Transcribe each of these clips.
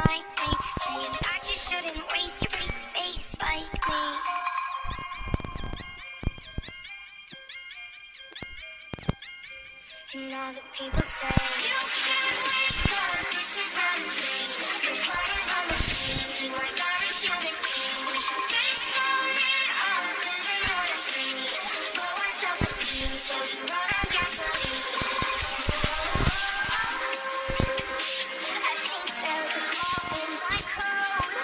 like me, saying that you shouldn't waste your pretty face like me. And all the people say you can't wake up, this is not a dream. Your heart is a machine, you are not a human being. With your face so lit up, living on a screen. Low on self-esteem, so you run on gasoline. I think there's a flaw in my code.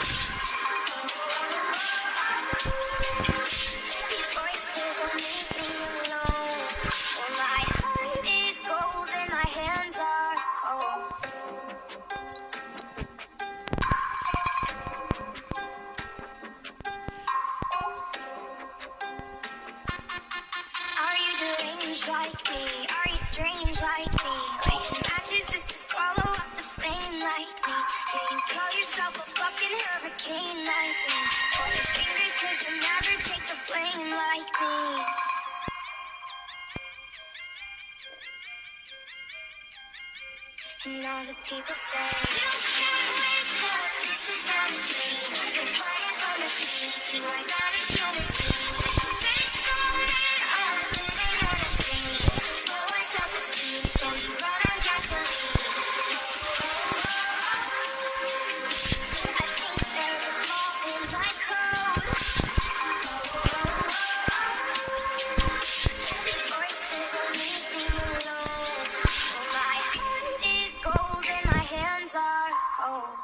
These voices won't leave me alone. Well, my heart is gold and my hands are cold. Are you deranged like me? Are you strange like me? Lighting matches just to swallow up the flame like me? Do you call yourself a fucking hurricane like me? Point your fingers cause you never take the blame like me. And all the people say you can't wake up, this is not a dream. Your heart is a machine, you are not a human being. With your face so lit up, living on a screen. Low on self-esteem, so you run on gasoline. I think there's a flaw in my code. These voices won't leave me alone. Well, my heart is gold and my hands are cold.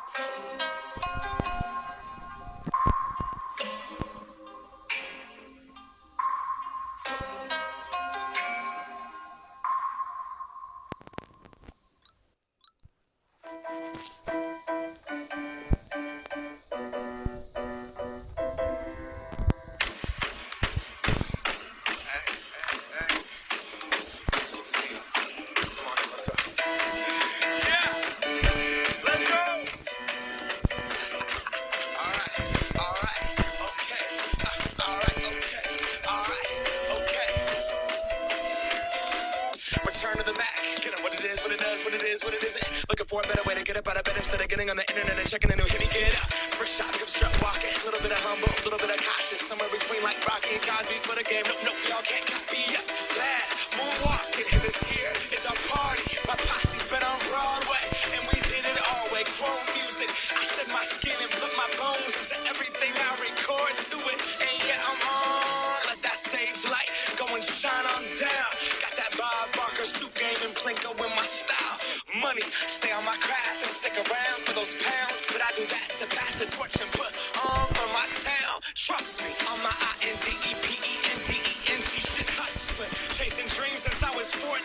Return to the Mac. Get it what it is, what it does, what it is, what it isn't. Looking for a better way to get up out of bed instead of getting on the internet and checking a new hit. Me get up. First shot, come strut walking. A little bit of humble, a little bit of cautious. Somewhere between like Rocky and Cosby's for the game. Nope, y'all can't copy up. Bad moonwalking. This here is our party. My posse's been on Broadway, and we did it all way. Chrome music. I shed my skin and put my bones into everything I record to it. And yeah, I'm on. Let that stage light go and shine on down. Got that Bob Barker suit game and Plinko in my style. Money, stay on my craft and stick around for those pounds. But I do that to pass the torch and put on for my town. Trust me, on my INDEPENDENT shit hustling. Chasing dreams since I was 14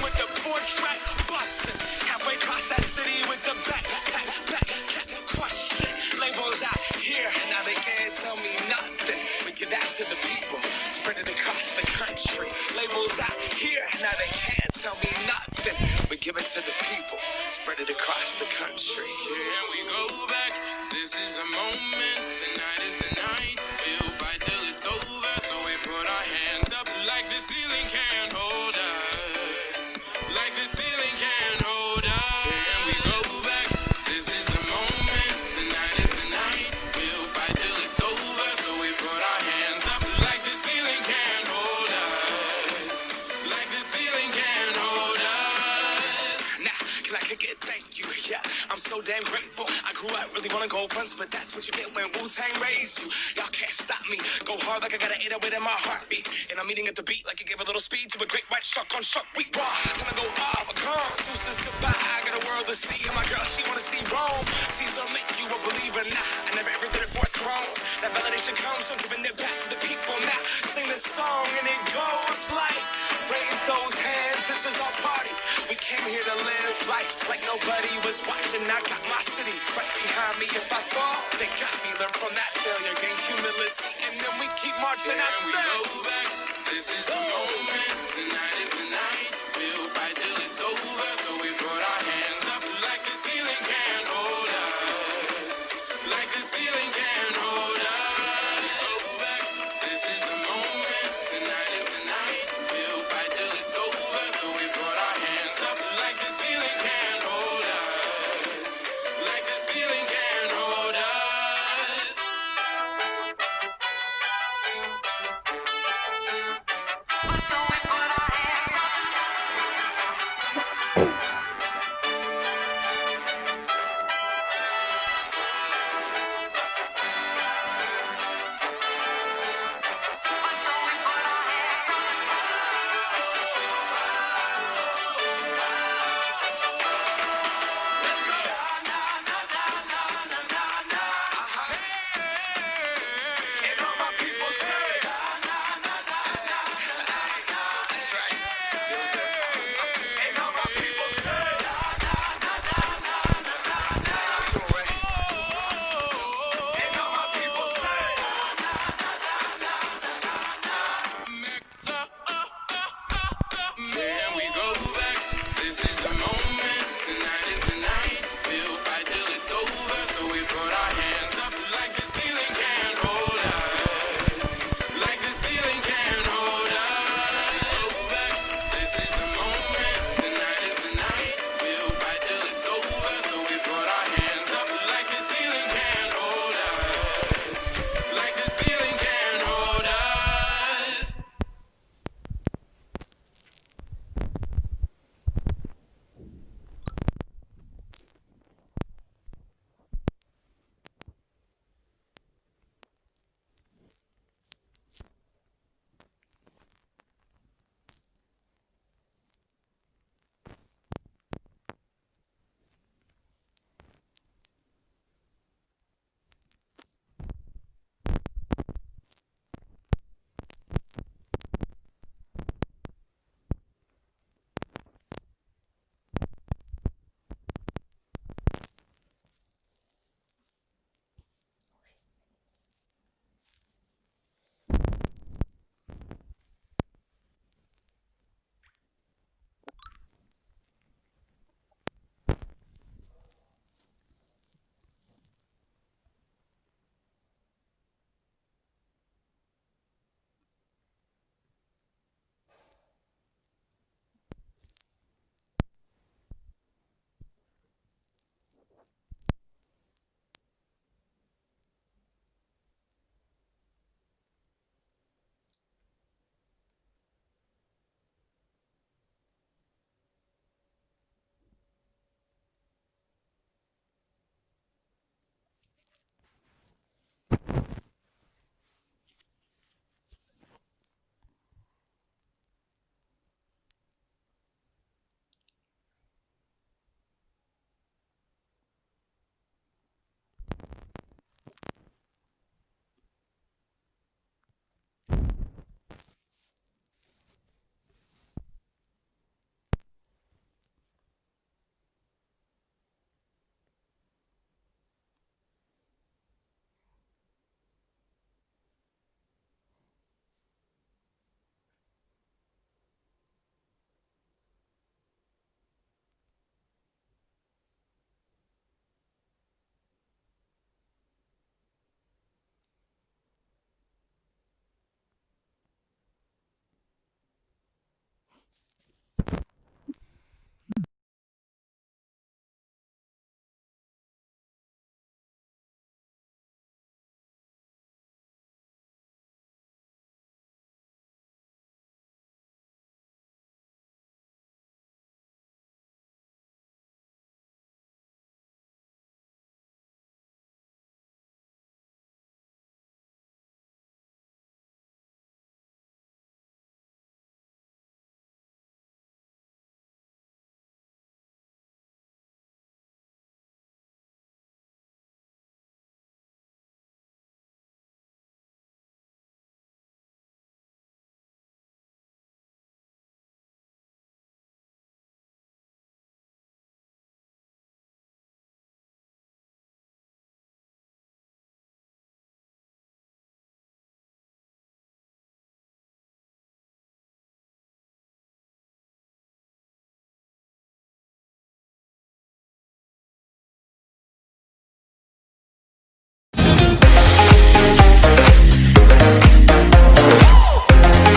with the 4-track bustin'. Halfway across that city with the back question. Labels out here, now they can't tell me nothing. We give that to the people, spread it across the country. Labels out here, now they can't tell me nothing. We give it to the people, spread it across the country. Here we go back, this is the moment, tonight is the night. We'll fight till it's over, so we put our hands up like the ceiling can't hold us. Like the ceiling can't hold us. Here we go back, this is the moment, tonight is the night. We'll fight till it's over, so we put our hands up like the ceiling can't hold us. Like the ceiling can't hold us. Now, can I kick it? Thank you. Yeah, I'm so damn grateful. I grew up really wanna go fronts, but that's what you get when Wu-Tang raised you. Y'all can't stop me. Go hard like I got an 808 in my heartbeat. And I'm eating at the beat like it gave a little speed to a great white shark on Shark Week. Raw, time to go off. Gone. Deuces goodbye. I got a world to see. And my girl, she wanna see Rome. Caesar make you a believer. Nah, I never ever did it for a throne. That validation comes from giving it back to the people. Now, sing this song and it goes like, raise those hands. This is our party. We came here to live life like nobody was watching. I got my city right behind me. If I fall, they got me. Learn from that failure, gain humility, and then we keep marching. Here we go back, this is the moment, tonight